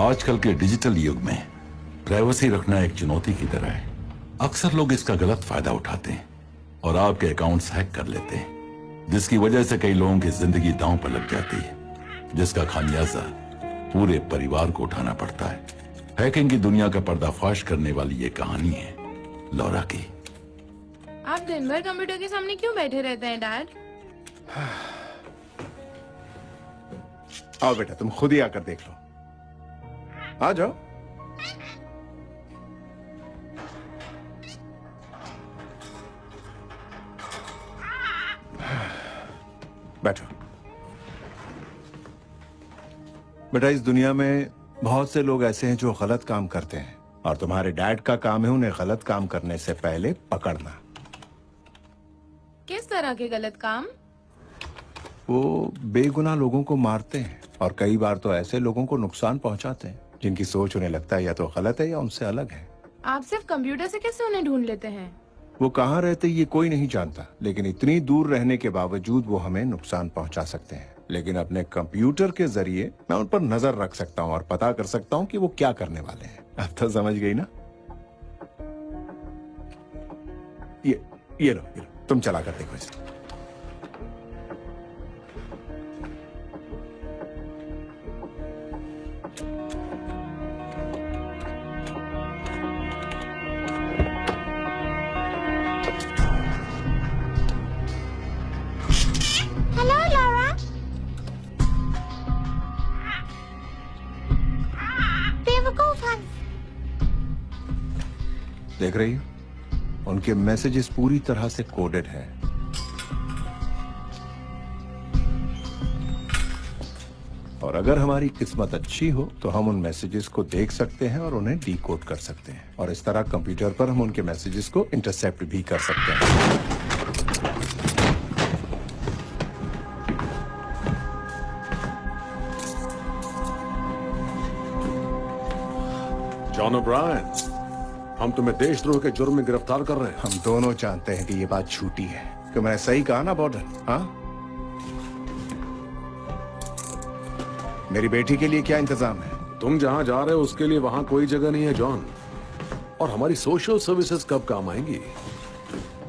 आजकल के डिजिटल युग में प्राइवेसी रखना एक चुनौती की तरह है। अक्सर लोग इसका गलत फायदा उठाते हैं और आपके अकाउंट्स हैक कर लेते हैं, जिसकी वजह से कई लोगों की जिंदगी दांव पर लग जाती है, जिसका खामियाजा पूरे परिवार को उठाना पड़ता है। हैकिंग की दुनिया का पर्दाफाश करने वाली ये कहानी है लौरा की। आप दिन भर कंप्यूटर के सामने क्यों बैठे रहते हैं डैड? आओ बेटा, तुम खुद ही आकर देख लो। आ जाओ। बैठो। बेटा, इस दुनिया में बहुत से लोग ऐसे हैं जो गलत काम करते हैं और तुम्हारे डैड का काम है उन्हें गलत काम करने से पहले पकड़ना। किस तरह के गलत काम? वो बेगुनाह लोगों को मारते हैं और कई बार तो ऐसे लोगों को नुकसान पहुंचाते हैं जिनकी सोच उन्हें लगता है या तो गलत है या उनसे अलग है। आप सिर्फ कंप्यूटर से कैसे उन्हें ढूंढ लेते हैं? वो कहाँ रहते ये कोई नहीं जानता, लेकिन इतनी दूर रहने के बावजूद वो हमें नुकसान पहुंचा सकते हैं। लेकिन अपने कंप्यूटर के जरिए मैं उन पर नजर रख सकता हूँ और पता कर सकता हूँ कि वो क्या करने वाले हैं। अब तो समझ गई ना? ये लो, तुम चला कर देखो इसे। हेलो लौरा। बेवकूफ हंस। देख रही हो? उनके मैसेजेस पूरी तरह से कोडेड हैं। और अगर हमारी किस्मत अच्छी हो तो हम उन मैसेजेस को देख सकते हैं और उन्हें डीकोड कर सकते हैं, और इस तरह कंप्यूटर पर हम उनके मैसेजेस को इंटरसेप्ट भी कर सकते हैं। जॉन ओब्रायन, हम तुम्हें देशद्रोह के जुर्म में गिरफ्तार कर रहे हैं। हम दोनों जानते हैं कि ये बात झूठी है। कि मैं सही कहा ना बॉर्डर? हाँ, मेरी बेटी के लिए क्या इंतजाम है? तुम जहां जा रहे हो उसके लिए वहां कोई जगह नहीं है जॉन, और हमारी सोशल सर्विसेज कब काम आएंगी?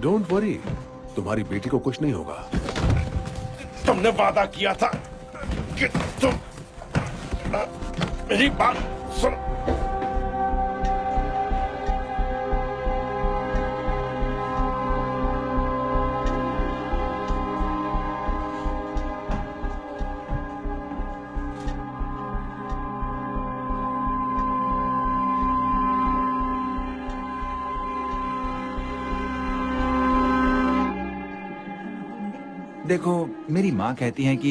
डोंट वरी, तुम्हारी बेटी को कुछ नहीं होगा। तुमने वादा किया था कि तुम मेरी बात सुन। देखो, मेरी माँ कहती है कि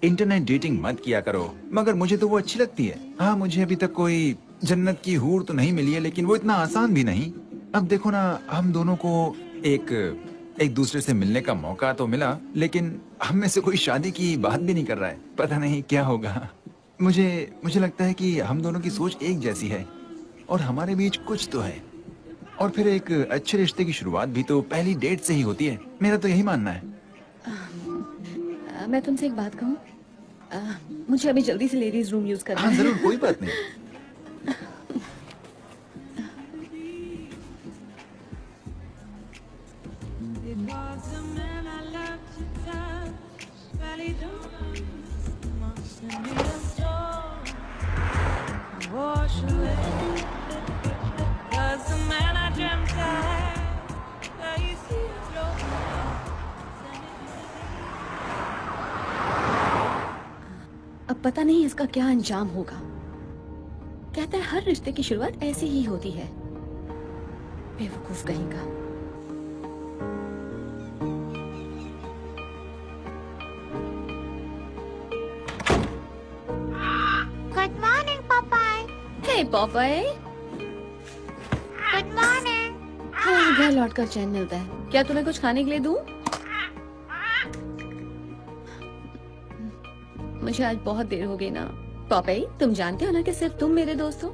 इंटरनेट डेटिंग मत किया करो, मगर मुझे तो वो अच्छी लगती है। हाँ, मुझे अभी तक कोई जन्नत की हूर तो नहीं मिली है, लेकिन वो इतना आसान भी नहीं। अब देखो ना, हम दोनों को एक दूसरे से मिलने का मौका तो मिला, लेकिन हम में से कोई शादी की बात भी नहीं कर रहा है। पता नहीं क्या होगा। मुझे लगता है कि हम दोनों की सोच एक जैसी है और हमारे बीच कुछ तो है। और फिर एक अच्छे रिश्ते की शुरुआत भी तो पहली डेट से ही होती है। मेरा तो यही मानना है। मैं तुमसे एक बात कहूँ? मुझे अभी जल्दी से लेडीज रूम यूज करना है। हाँ, जरूर, कोई बात नहीं। अब पता नहीं इसका क्या अंजाम होगा। कहता है हर रिश्ते की शुरुआत ऐसे ही होती है। बेवकूफ कहीं का। Good morning Popeye. Hey Popeye. Good morning. हाँ, घर लौटकर चैन मिलता है। क्या तुम्हें कुछ खाने के लिए दूं? मुझे आज बहुत देर हो गई ना। पॉपाई, तुम जानते हो ना कि सिर्फ तुम मेरे दोस्त हो।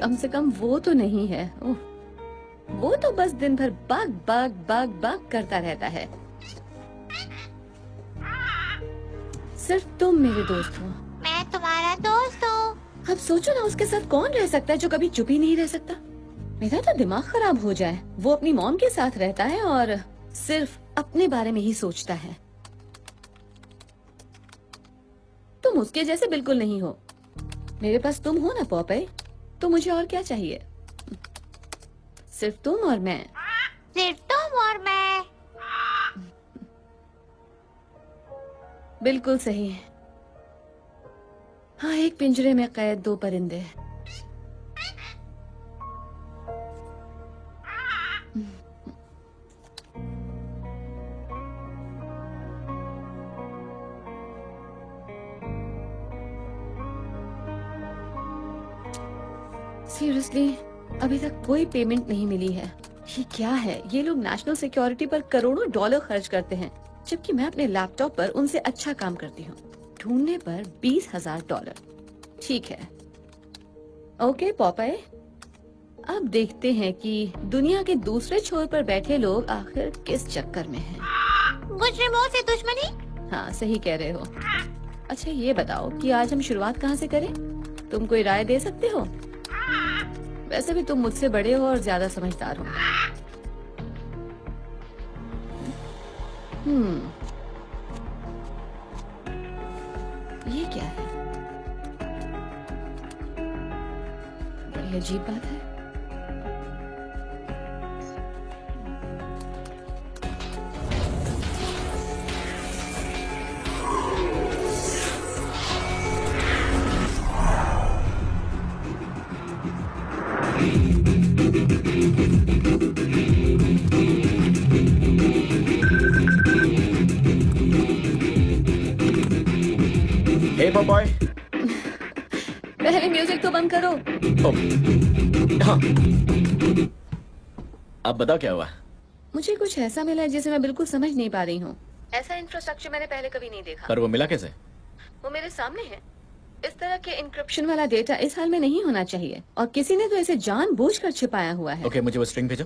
कम से कम वो तो नहीं है। ओह, वो तो बस दिन भर बाग बाग बाग बाग करता रहता है। सिर्फ तुम मेरे दोस्त हो। मैं तुम्हारा दोस्त हूँ। अब सोचो ना, उसके साथ कौन रह सकता है जो कभी चुप ही नहीं रह सकता। मेरा तो दिमाग खराब हो जाए। वो अपनी मॉम के साथ रहता है और सिर्फ अपने बारे में ही सोचता है। तुम उसके जैसे बिल्कुल नहीं हो। मेरे पास तुम हो ना पॉपे, तो मुझे और क्या चाहिए? सिर्फ तुम और मैं। सिर्फ तुम और मैं। बिल्कुल सही। हाँ, एक पिंजरे में कैद दो परिंदे। सीरियसली, अभी तक कोई पेमेंट नहीं मिली है। ये क्या है? ये लोग नेशनल सिक्योरिटी पर करोड़ों डॉलर खर्च करते हैं, जबकि मैं अपने लैपटॉप पर उनसे अच्छा काम करती हूँ। ढूंढने पर $20,000। ठीक है, ओके पॉपाई, अब देखते हैं कि दुनिया के दूसरे छोर पर बैठे लोग आखिर किस चक्कर में हैं। मुजरिमों से दुश्मनी। हाँ, सही कह रहे हो। अच्छा ये बताओ कि आज हम शुरुआत कहाँ से करें? तुम कोई राय दे सकते हो? वैसे भी तुम मुझसे बड़े हो और ज्यादा समझदार हो। ये क्या है? बड़ी अजीब बात है। Hey boy. पहले म्यूजिक तो बंद करो। हाँ, अब बताओ क्या हुआ? मुझे कुछ ऐसा मिला है जिसे मैं बिल्कुल समझ नहीं पा रही हूँ। ऐसा इंफ्रास्ट्रक्चर मैंने पहले कभी नहीं देखा। पर वो मिला कैसे? वो मेरे सामने है। इस तरह के इंक्रिप्शन वाला डेटा इस हाल में नहीं होना चाहिए, और किसी ने तो इसे जानबूझकर छिपाया हुआ है। ओके, मुझे वो स्ट्रिंग भेजो।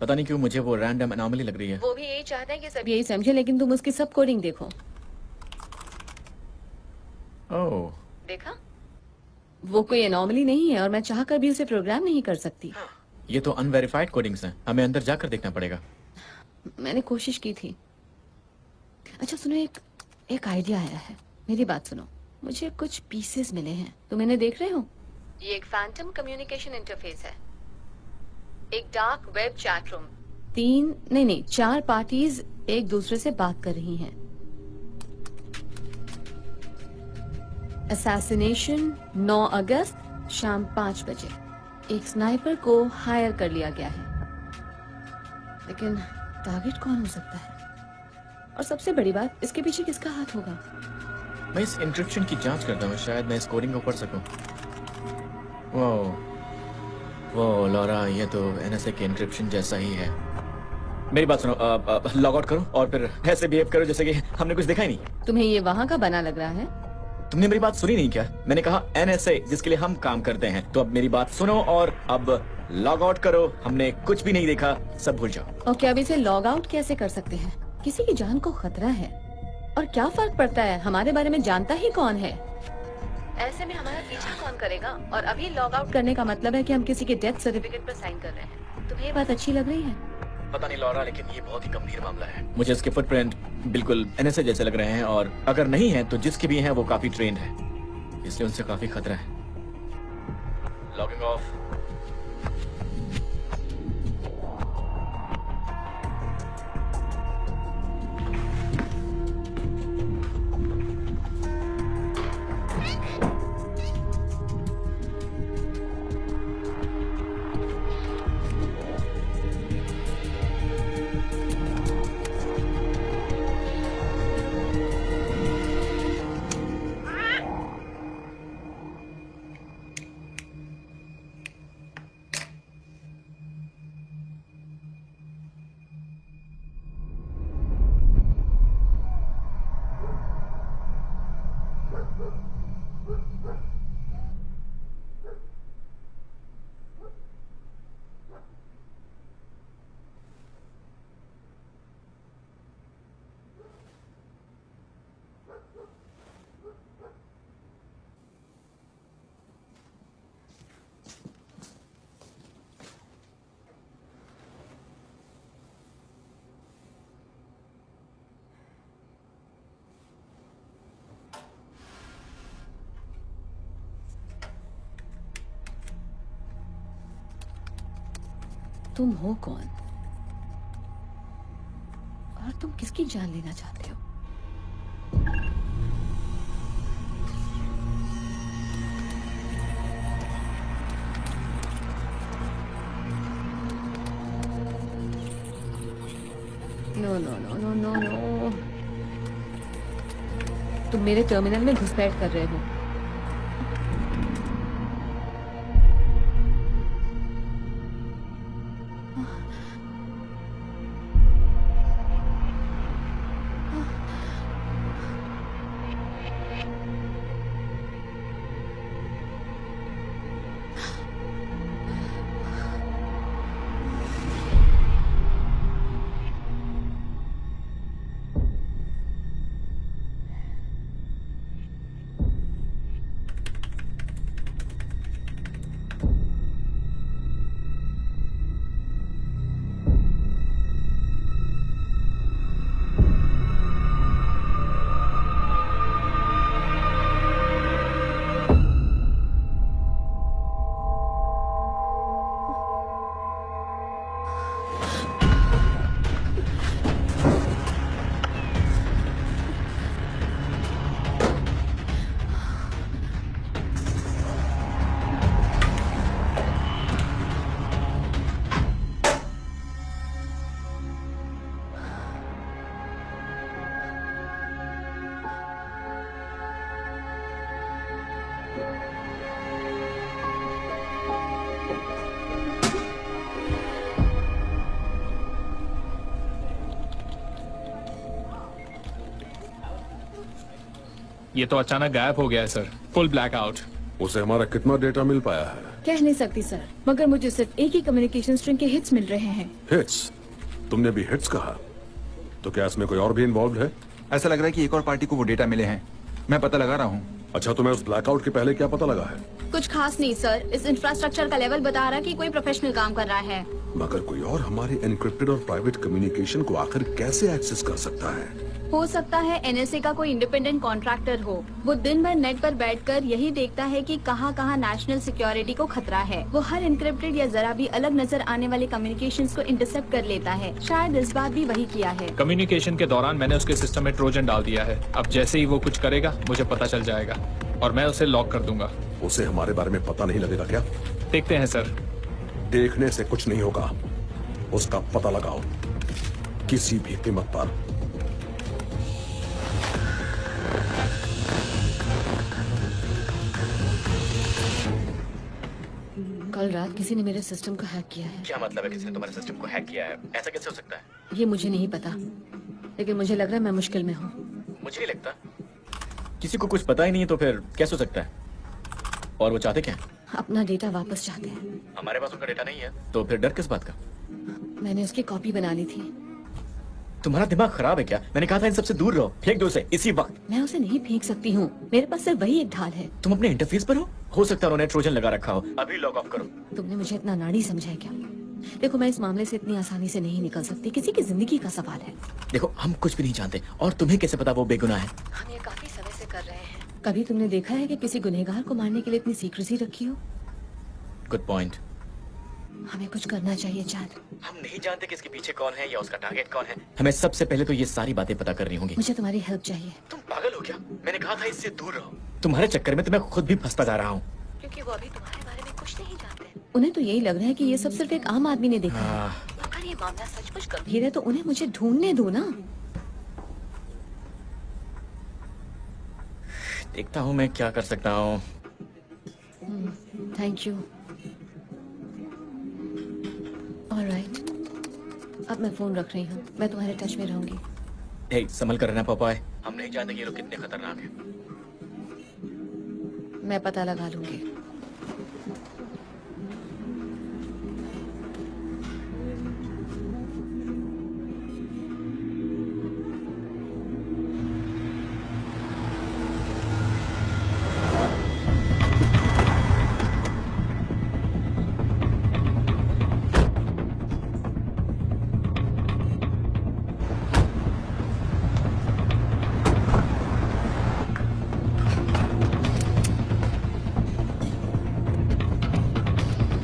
पता नहीं क्यों मुझे वो रैंडम अनोमली लग रही है। वो भी यही चाहते हैं कि सब यही समझे, लेकिन तुम उसकी सब कोडिंग देखो। ओह, देखा? वो कोई एनॉमली नहीं है और मैं चाहकर भी उसे प्रोग्राम नहीं कर सकती। ये तो अनवेरिफाइड कोडिंग्स हैं। हमें अंदर जाकर देखना पड़ेगा। मैंने कोशिश की थी। अच्छा सुनो, एक आइडिया आया है। मेरी बात सुनो, मुझे कुछ पीसेस मिले हैं। तुम इन्हें देख रहे हो? ये एक फैंटम कम्युनिकेशन इंटरफेस है, एक dark web chat room, 4 parties एक दूसरे से बात कर रही हैं। असैसिनेशन 9 अगस्त शाम 5 बजे। एक स्नाइपर को हायर कर लिया गया है, लेकिन टारगेट कौन हो सकता है? और सबसे बड़ी बात, इसके पीछे किसका हाथ होगा? मैं इस इंक्रिप्शन की जांच करता हूँ, शायद मैं इस कोडिंग को पढ़ सकूं। वो लॉरा, ये तो एनएसए के इंक्रिप्शन जैसा ही है। मेरी बात सुनो, लॉग आउट करो और फिर ऐसे बिहेव करो जैसे कि हमने कुछ देखा ही नहीं। तुम्हें ये वहां का बना लग रहा है? तुमने मेरी बात सुनी नहीं क्या? मैंने कहा एनएसए, जिसके लिए हम काम करते हैं। तो अब मेरी बात सुनो और अब लॉग आउट करो। हमने कुछ भी नहीं देखा, सब भूल जाओ। और क्या अब इसे लॉग आउट कैसे कर सकते हैं? किसी की जान को खतरा है, और क्या फर्क पड़ता है? हमारे बारे में जानता ही कौन है? ऐसे में हमारा पीछा कौन करेगा? और अभी लॉग आउट करने का मतलब है कि हम किसी के डेथ सर्टिफिकेट पर साइन कर रहे हैं। तुम्हें ये बात अच्छी लग रही है? पता नहीं लॉरा, लेकिन ये बहुत ही गंभीर मामला है। मुझे इसके फुटप्रिंट बिल्कुल एनएसए जैसे लग रहे हैं, और अगर नहीं है तो जिसके भी हैं वो काफी ट्रेंड है, इसलिए उनसे काफी खतरा है। Logging off. तुम हो कौन और तुम किसकी जान लेना चाहते हो? No no no no no no, तुम मेरे टर्मिनल में घुसपैठ कर रहे हो। ये तो अचानक गायब हो गया है सर, फुल ब्लैक आउट। उसे हमारा कितना डेटा मिल पाया है? कह नहीं सकती सर, मगर मुझे सिर्फ एक ही कम्युनिकेशन स्ट्रिंग के हिट्स मिल रहे हैं। हिट्स? तुमने भी हिट्स कहा, तो क्या इसमें कोई और भी इन्वॉल्व है? ऐसा लग रहा है कि एक और पार्टी को वो डेटा मिले हैं। मैं पता लगा रहा हूँ। अच्छा, तुम्हें उस ब्लैकआउट के पहले क्या पता लगा है? कुछ खास नहीं सर, इस इंफ्रास्ट्रक्चर का लेवल बता रहा कि कोई प्रोफेशनल काम कर रहा है। मगर कोई और हमारे एनक्रिप्टेड और प्राइवेट कम्युनिकेशन को आखिर कैसे एक्सेस कर सकता है? हो सकता है एनएसए का कोई इंडिपेंडेंट कॉन्ट्रैक्टर हो। वो दिन भर नेट पर बैठकर यही देखता है कि कहाँ कहाँ नेशनल सिक्योरिटी को खतरा है। वो हर इनक्रिप्टेड या जरा भी अलग नजर आने वाले कम्युनिकेशंस को इंटरसेप्ट कर लेता है। शायद इस बार भी वही किया है। कम्युनिकेशन के दौरान मैंने उसके सिस्टम में ट्रोजन डाल दिया है। अब जैसे ही वो कुछ करेगा मुझे पता चल जाएगा और मैं उसे लॉक कर दूंगा। उसे हमारे बारे में पता नहीं लगेगा क्या? देखते हैं सर। देखने से कुछ नहीं होगा, उसका पता लगाओ किसी भी कीमत पर। कल रात किसी ने मेरे सिस्टम को हैक किया है। क्या मतलब है किसी ने तुम्हारे सिस्टम को हैक किया है? ऐसा कैसे हो सकता है? ये मुझे नहीं पता, लेकिन मुझे लग रहा है मैं मुश्किल में हूँ। मुझे नहीं लगता। किसी को कुछ पता ही नहीं है तो फिर कैसे हो सकता है? और वो चाहते क्या है? अपना डेटा वापस चाहते हैं। हमारे पास उनका डेटा नहीं है तो फिर डर किस बात का? मैंने उसकी कॉपी बना ली थी। तुम्हारा दिमाग खराब है क्या? मैंने कहा था इन सबसे दूर रहो, फेंक दो उसे इसी वक्त। मैं उसे नहीं फेंक सकती हूँ, मेरे पास सिर्फ वही एक ढाल है। तुम अपने इंटरफेस पर हो सकता है उन्होंने ट्रोजन लगा रखा हो। अभी लॉग ऑफ करो। तुमने मुझे इतना नाड़ी समझा है क्या? देखो, मैं इस मामले से इतनी आसानी से नहीं निकल सकती। किसी की जिंदगी का सवाल है। देखो, हम कुछ भी नहीं जानते और तुम्हें कैसे पता वो बेगुनाह है? हम ये काफी समय से कर रहे हैं। कभी तुमने देखा है कि किसी गुनहगार को मारने के लिए इतनी सीक्रेसी रखी हो? Good point. हमें कुछ करना चाहिए चांद। हम नहीं जानते कि इसके पीछे कौन है या उसका टारगेट कौन है। हमें सबसे पहले तो ये सारी बातें पता करनी होंगी। मुझे तुम्हारी हेल्प चाहिए। तुम पागल हो क्या? मैंने कहा था इससे दूर रहो। तुम्हारे चक्कर में तो मैं खुद भी फंसता जा रहा हूँ। क्योंकि वो अभी तुम्हारे बारे में कुछ नहीं जानते। उन्हें तो यही लग रहा है कि ये सब सिर्फ एक आम आदमी ने देखा है। अगर ये मामला सचमुच गंभीर है तो उन्हें मुझे ढूंढने दो ना। देखता हूँ मैं क्या कर सकता हूँ। Thank you. ऑलराइट, अब मैं फोन रख रही हूँ। मैं तुम्हारे टच में रहूंगी। हे, संभल कर रहना पापा। हम नहीं जानते कि ये लोग कितने खतरनाक हैं। मैं पता लगा लूंगी।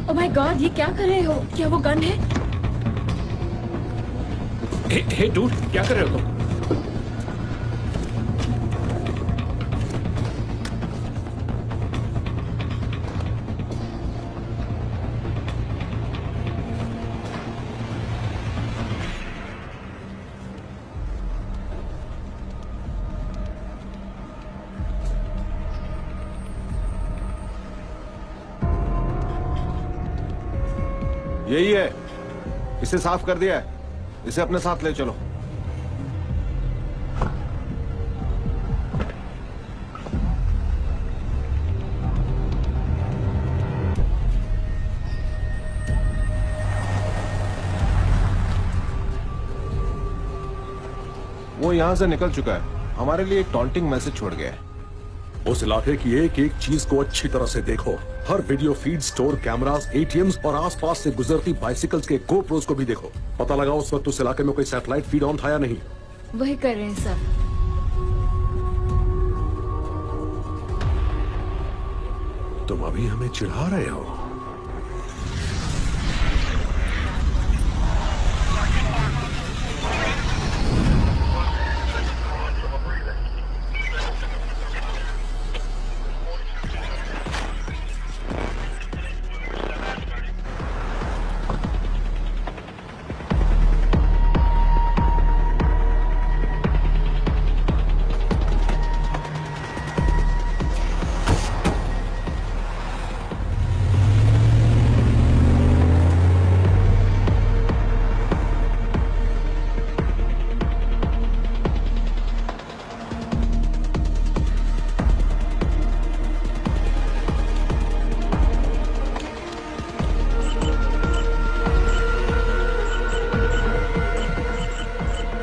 ओह माय गॉड, ये क्या कर रहे हो? क्या वो गन है? हे डूड, क्या कर रहे हो तुम? यही है, इसे साफ कर दिया है, इसे अपने साथ ले चलो। वो यहां से निकल चुका है, हमारे लिए एक टॉन्टिंग मैसेज छोड़ गया है। उस इलाके की एक एक चीज को अच्छी तरह से देखो। हर video feed, store cameras, ATMs और आसपास से गुजरती बाइसिकल्स के GoPros को भी देखो। पता लगाओ उस वक्त उस इलाके में कोई सैटेलाइट फीड ऑन था या नहीं। वही कर रहे हैं सर। तुम अभी हमें चिढ़ा रहे हो।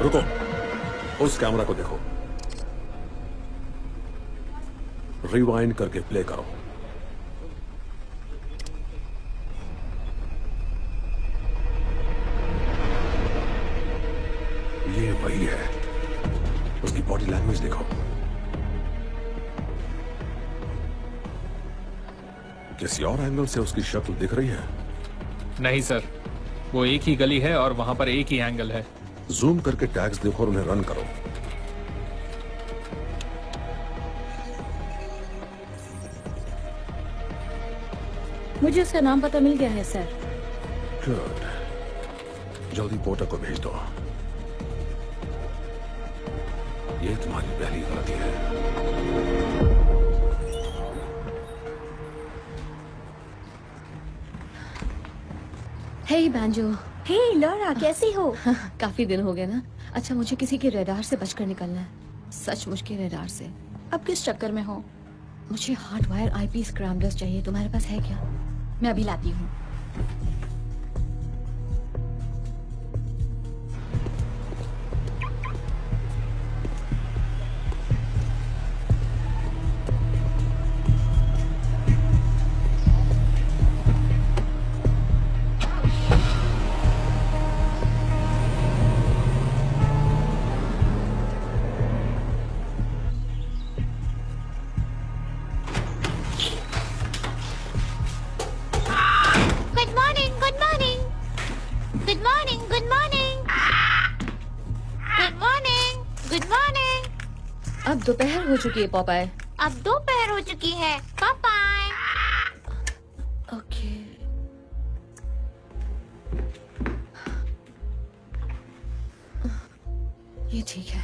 रुको, उस कैमरा को देखो। रिवाइंड करके प्ले करो। ये वही है, उसकी बॉडी लैंग्वेज देखो। किसी और एंगल से उसकी शक्ल दिख रही है? नहीं सर, वो एक ही गली है और वहां पर एक ही एंगल है। जूम करके टैग्स देखो और उन्हें रन करो। मुझे उसका नाम पता मिल गया है सर। गुड, जल्दी पोर्टर को भेज दो। ये तुम्हारी पहली गलती है। हे बैंजो। हे लॉरा, कैसी हो? काफी दिन हो गए ना। अच्छा, मुझे किसी के रडार से बचकर निकलना है, सचमुच के रडार से। अब किस चक्कर में हो? मुझे हार्ड वायर आईपी स्क्रैम्बलर्स चाहिए, तुम्हारे पास है क्या? मैं अभी लाती हूँ। अब दोपहर हो चुकी है पॉपाय। अब दोपहर हो चुकी है पापाय। ओके। ये ठीक है।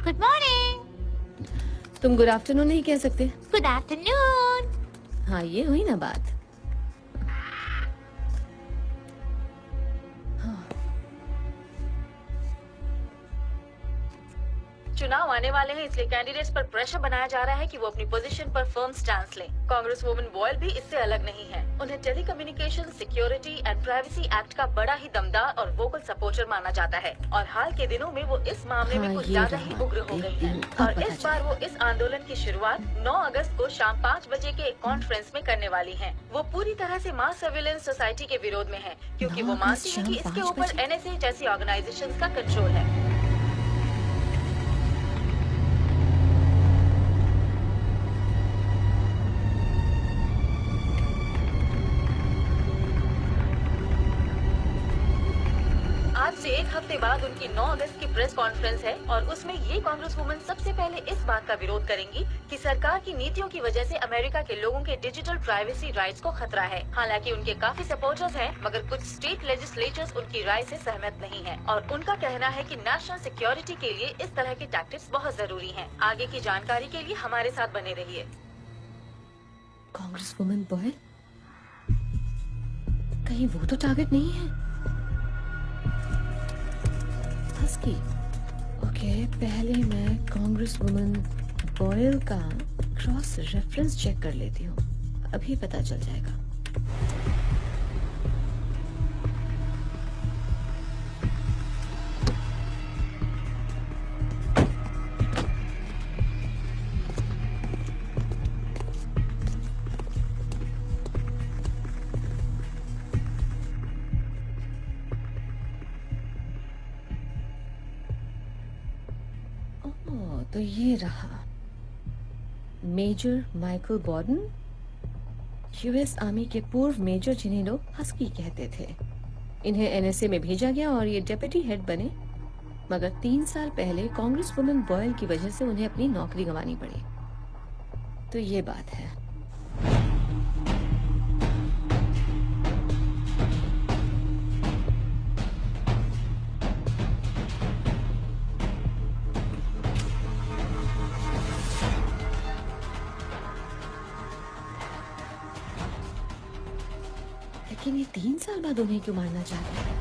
Good morning. तुम गुड आफ्टरनून नहीं कह सकते? Good afternoon. हाँ, ये हुई ना बात। चुनाव आने वाले हैं, इसलिए कैंडिडेट्स पर प्रेशर बनाया जा रहा है कि वो अपनी पोजीशन पर फर्म स्टैंड लें। कांग्रेस वुमेन बॉयल भी इससे अलग नहीं है। उन्हें telecommunication security and privacy act का बड़ा ही दमदार और वोकल सपोर्टर माना जाता है और हाल के दिनों में वो इस मामले में कुछ ज्यादा ही उग्र हो गई है। और इस बार वो इस आंदोलन की शुरुआत 9 अगस्त को शाम 5 बजे के एक कॉन्फ्रेंस में करने वाली है। वो पूरी तरह से मास सर्विलेंस सोसाइटी के विरोध में है, क्योंकि वो मानती है कि इसके ऊपर NSA जैसी ऑर्गेनाइजेशंस का कंट्रोल है। आज से से एक हफ्ते बाद उनकी 9 अगस्त की प्रेस कॉन्फ्रेंस है और उसमें ये कांग्रेस वुमन सबसे पहले इस बात का विरोध करेंगी कि सरकार की नीतियों की वजह से अमेरिका के लोगों के डिजिटल प्राइवेसी राइट्स को खतरा है। हालांकि उनके काफी सपोर्टर्स हैं, मगर कुछ स्टेट लेजिस्लेचर्स उनकी राय से सहमत नहीं है और उनका कहना है कि नेशनल सिक्योरिटी के लिए इस तरह के टैक्टिक्स बहुत जरूरी हैं। आगे की जानकारी के लिए हमारे साथ बने रहिए। कांग्रेस वुमन बॉय, कहीं वो तो टारगेट नहीं है? हस्की। ओके, पहले मैं कांग्रेस वुमन बॉयल का क्रॉस रेफरेंस चेक कर लेती हूँ, अभी पता चल जाएगा। तो ये रहा मेजर माइकल बॉर्डन, यूएस आर्मी के पूर्व मेजर जिन्हें लोग हस्की कहते थे। इन्हें एनएसए में भेजा गया और ये डेप्यूटी हेड बने, मगर 3 साल पहले कांग्रेस वुमन बॉयल की वजह से उन्हें अपनी नौकरी गंवानी पड़ी। तो ये बात है। लेकिन ये 3 साल बाद उन्हें क्यों मारना चाहते हैं?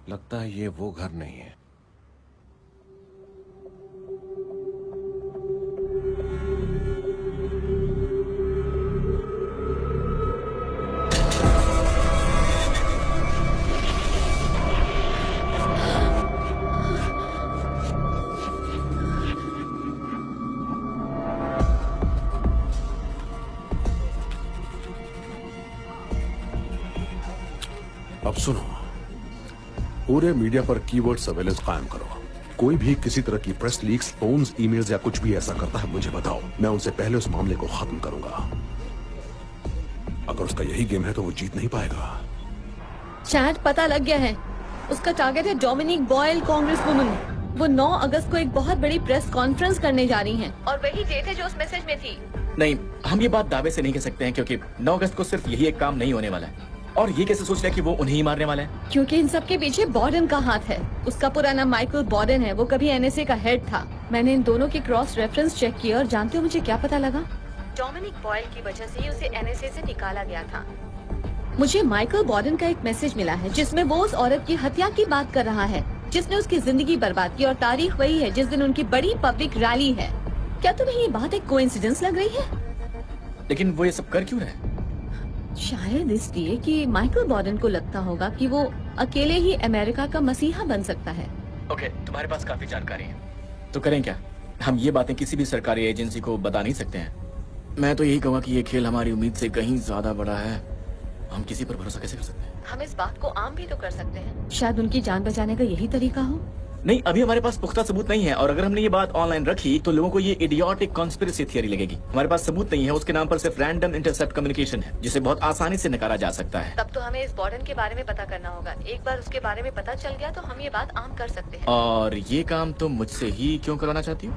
लगता है ये वो घर नहीं है। अब सुनो, पूरे मीडिया पर कीवर्ड सर्वेलेंस कायम करो। कोई भी किसी तरह की प्रेस लीक्स, फोन्स, ईमेल्स या कुछ भी ऐसा करता है मुझे बताओ, मैं उनसे पहले उस मामले को खत्म करूंगा। अगर उसका यही गेम है तो वो जीत नहीं पाएगा। चैट पता लग गया है, उसका टारगेट है डोमिनिक बॉयल, कांग्रेस वुमन। वो 9 अगस्त को एक बहुत बड़ी प्रेस कॉन्फ्रेंस करने जा रही हैं और वही डेट है जो उस मैसेज में थी। नहीं, हम ये बात दावे से नहीं कह सकते हैं क्योंकि 9 अगस्त को सिर्फ यही एक काम नहीं होने वाला है। और ये कैसे सोच रहे हैं कि वो उन्हें ही मारने वाला है? क्योंकि इन सब के पीछे बॉर्डन का हाथ है। उसका पूरा नाम माइकल बॉर्डन है, वो कभी एनएसए का हेड था। मैंने इन दोनों की क्रॉस रेफरेंस चेक किया और जानते हो मुझे क्या पता लगा? डोमिनिक बॉयल की वजह से ही उसे एनएसए से निकाला गया था। मुझे माइकल बॉर्डन का एक मैसेज मिला है जिसमें वो उस औरत की हत्या की बात कर रहा है जिसने उसकी जिंदगी बर्बाद की, और तारीख वही है जिस दिन उनकी बड़ी पब्लिक रैली है। क्या तुम्हें ये बात एक कोइंसिडेंस लग रही है? लेकिन वो ये सब कर क्यों रहे? शायद इसलिए कि माइकल बॉर्डन को लगता होगा कि वो अकेले ही अमेरिका का मसीहा बन सकता है। ओके, तुम्हारे पास काफी जानकारी है, तो करें क्या? हम ये बातें किसी भी सरकारी एजेंसी को बता नहीं सकते हैं। मैं तो यही कहूँगा कि ये खेल हमारी उम्मीद से कहीं ज्यादा बड़ा है। हम किसी पर भरोसा कैसे कर सकते हैं? हम इस बात को आम भी तो कर सकते हैं। शायद उनकी जान बचाने का यही तरीका हो। नहीं, अभी हमारे पास पुख्ता सबूत नहीं है, और अगर हमने ये बात ऑनलाइन रखी तो लोगों को ये इडियोटिक कॉन्स्पिरेसी थियरी लगेगी। हमारे पास सबूत नहीं है, उसके नाम पर सिर्फ रैंडम इंटरसेप्ट कम्युनिकेशन है जिसे बहुत आसानी से नकारा जा सकता है। तब तो हमें इस बॉर्डन के बारे में पता करना होगा। एक बार उसके बारे में पता चल गया तो हम ये बात आम कर सकते हैं। और ये काम तुम मुझसे ही क्यों करवाना चाहती हो?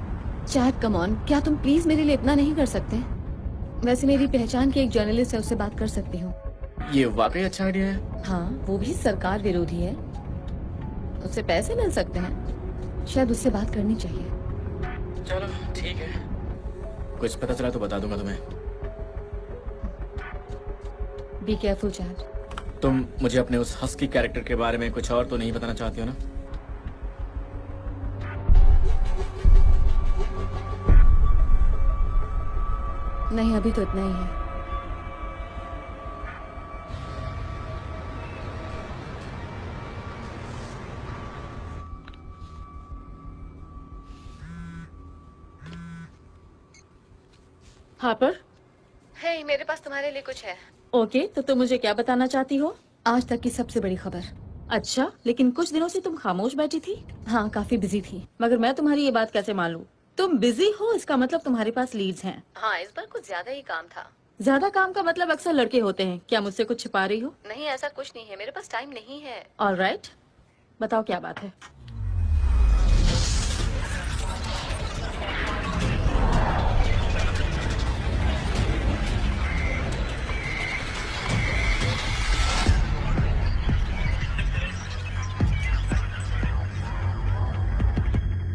चैट कम ऑन, क्या तुम प्लीज मेरे लिए इतना नहीं कर सकते? वैसे मेरी पहचान की एक जर्नलिस्ट है, उससे बात कर सकती हूँ। ये वाकई अच्छा आइडिया है। हाँ, वो भी सरकार विरोधी है, उससे पैसे मिल सकते हैं। शायद उससे बात करनी चाहिए। चलो ठीक है, कुछ पता चला तो बता दूंगा तुम्हें। Be careful chat. तुम मुझे अपने उस हस्की कैरेक्टर के बारे में कुछ और तो नहीं बताना चाहती हो ना? नहीं, अभी तो इतना ही है। हार्पर, हे, मेरे पास तुम्हारे लिए कुछ है। ओके, तो तुम मुझे क्या बताना चाहती हो? आज तक की सबसे बड़ी खबर। अच्छा, लेकिन कुछ दिनों से तुम खामोश बैठी थी। हाँ, काफी बिजी थी। मगर मैं तुम्हारी ये बात कैसे मान लूं? तुम बिजी हो इसका मतलब तुम्हारे पास लीड्स हैं। हाँ, इस बार कुछ ज्यादा ही काम था। ज्यादा काम का मतलब अक्सर लड़के होते हैं। क्या मुझसे कुछ छिपा रही हो? नहीं, ऐसा कुछ नहीं है, मेरे पास टाइम नहीं है। ऑलराइट, बताओ क्या बात है।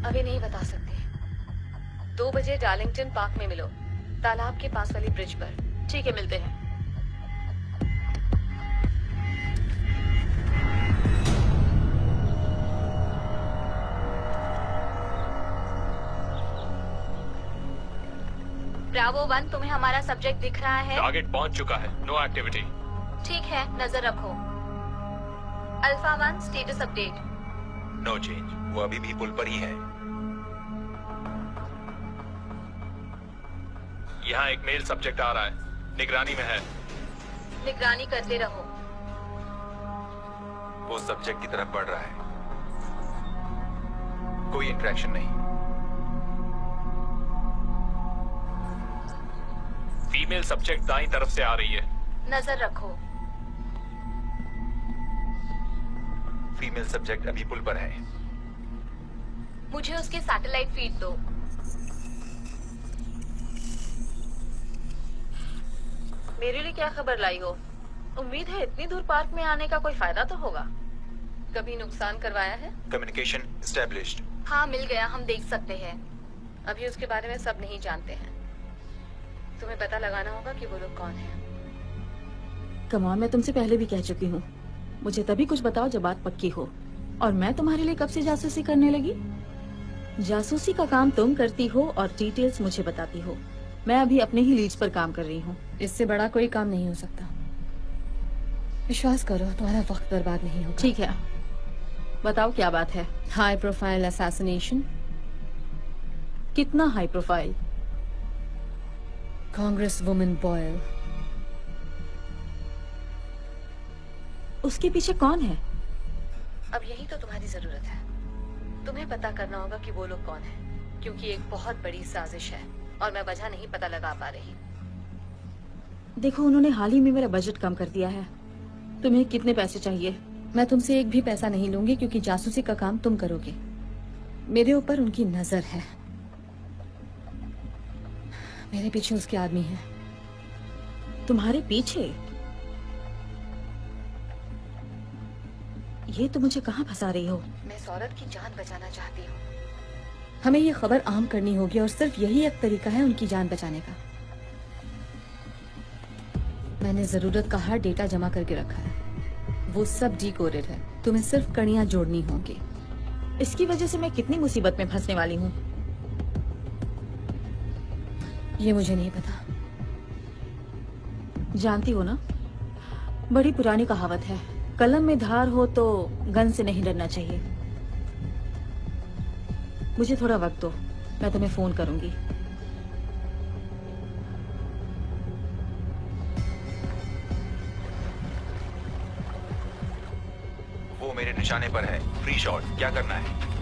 अभी नहीं बता सकती। 2 बजे डार्लिंगटन पार्क में मिलो, तालाब के पास वाली ब्रिज पर। ठीक है, मिलते हैं। ब्रावो 1, तुम्हें हमारा सब्जेक्ट दिख रहा है? टारगेट पहुंच चुका है, नो एक्टिविटी। ठीक है, नजर रखो। Alpha 1, status update. No change, वो अभी भी पुल पर ही है। यहाँ एक मेल सब्जेक्ट आ रहा है, निगरानी में है। निगरानी करते रहो। वो सब्जेक्ट की तरफ बढ़ रहा है। कोई इंटरेक्शन नहीं। फीमेल सब्जेक्ट दाईं तरफ से आ रही है। नजर रखो। फीमेल सब्जेक्ट अभी पुल पर है। मुझे उसके सैटेलाइट फीड दो। मेरे लिए क्या खबर लाई हो? उम्मीद है इतनी दूर पार्क में आने का कोई फायदा तो होगा। कभी नुकसान करवाया है? Communication established. हाँ, मिल गया, हम देख सकते हैं। अभी उसके बारे में सब नहीं जानते हैं। तुम्हें पता लगाना होगा कि वो लोग कौन हैं। कमान, मैं तुमसे पहले भी कह चुकी हूँ, मुझे तभी कुछ बताओ जब बात पक्की हो। और मैं तुम्हारे लिए कब से जासूसी करने लगी? जासूसी का काम तुम करती हो और डिटेल्स मुझे बताती हो। मैं अभी अपने ही लीड्स पर काम कर रही हूँ। इससे बड़ा कोई काम नहीं हो सकता। विश्वास करो, तुम्हारा वक्त बर्बाद नहीं होगा। ठीक है, बताओ क्या बात है। High profile assassination. कितना high profile? Congresswoman Boyle. उसके पीछे कौन है? अब यही तो तुम्हारी जरूरत है। तुम्हें पता करना होगा कि वो लोग कौन है, क्योंकि एक बहुत बड़ी साजिश है और मैं वजह नहीं पता लगा पा रही। देखो, उन्होंने हाल ही में मेरा बजट कम कर दिया है। तुम्हें कितने पैसे चाहिए? मैं तुमसे एक भी पैसा नहीं लूंगी, क्योंकि जासूसी का काम तुम करोगे। मेरे ऊपर उनकी नजर है। मेरे पीछे उसके आदमी हैं। तुम्हारे पीछे? ये तो मुझे कहाँ फंसा रही हो? मैं इस औरत की जान बचाना चाहती हूँ। हमें ये खबर आम करनी होगी और सिर्फ यही एक तरीका है उनकी जान बचाने का। मैंने जरूरत का हर डेटा जमा करके रखा है। वो सब डिकोडेड है। तुम्हें सिर्फ कड़ियां जोड़नी होंगी। इसकी वजह से मैं कितनी मुसीबत में फंसने वाली हूँ। ये मुझे नहीं पता। जानती हो ना, बड़ी पुरानी कहावत है, कलम में धार हो तो गन से नहीं डरना चाहिए। मुझे थोड़ा वक्त दो, मैं तुम्हें फोन करूंगी। वो मेरे निशाने पर है। फ्री शॉट, क्या करना है?